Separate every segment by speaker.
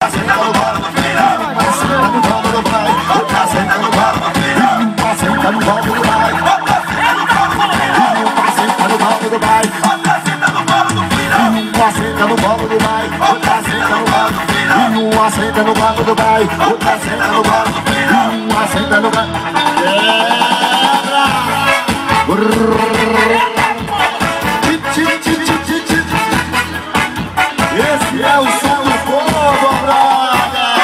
Speaker 1: senta no colo do filho, senta no colo do pai, outra senta no colo do filho, senta no colo do pai, outra senta no colo do pai, outra senta no colo do filho, senta no colo do pai, outra senta no colo do filho, senta no colo do pai, outra senta no colo do filho, senta no colo. Esse é o som do povo, brother!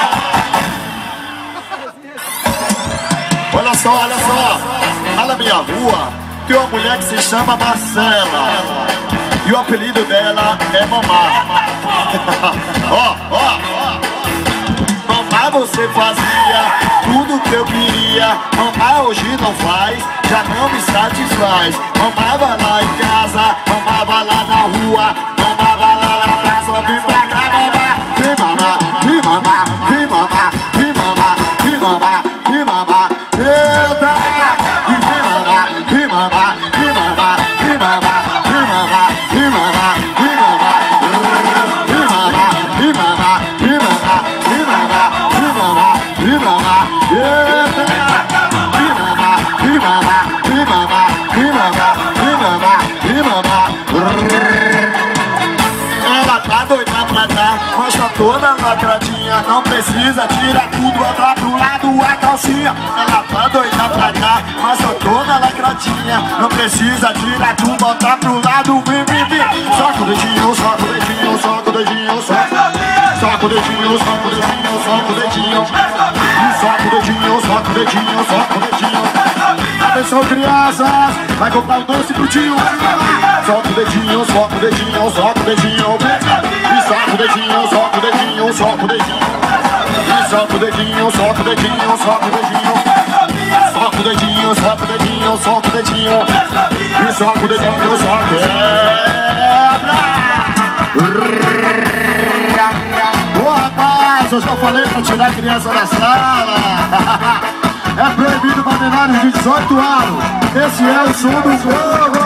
Speaker 1: Olha só, lá na minha rua tem uma mulher que se chama Marcela e o apelido dela é Mamá. Mamá, você fazia tudo que eu queria. Mamá hoje não faz, já não me satisfaz. Mamá vai lá em casa, mamá vai lá na rua, mamá vai lá na praça, vem pra cá, mamá. Vem mamá, vem mamá, vem mamá, vem mamá, vem mamá, vem mamá. Eita! E vem mamá, vem mamá, vem mamá, vem mamá, vem mamá, vem mamá, vem mamá. Vem mamá, vem mamá, vem mamá, vem mamá, vem mamá, vem mamá. Eita! Vem mamá, vem mamá, vem mamá, vem mamá, vem mamá, vem mamá. Ela tá doida pra cá, mas tá toda lacradinha. Não precisa tirar tudo, botar pro lado a calcinha. Ela tá doida pra cá, mas tá toda lacradinha. Não precisa tirar tudo, botar pro lado, vem. Soca o dedinho, soca o dedinho, soca o dedinho, soca o dedinho, soca o dedinho, soca o dedinho, soca o dedinho, soca o dedinho, soca o dedinho. Atenção, crianças, vai comprar um doce pro tio. Soca o dedinho, soca o dedinho, soca o dedinho, e soca o dedinho, soca o dedinho, soca o dedinho, e soca o dedinho, soca o dedinho, soca o dedinho, soca o dedinho, soca o dedinho, soca o dedinho, e soca o dedinho, soca. Ô rapaz, eu já falei pra tirar a criança da sala. É proibido para menores de 18 anos. Esse é o som do povo.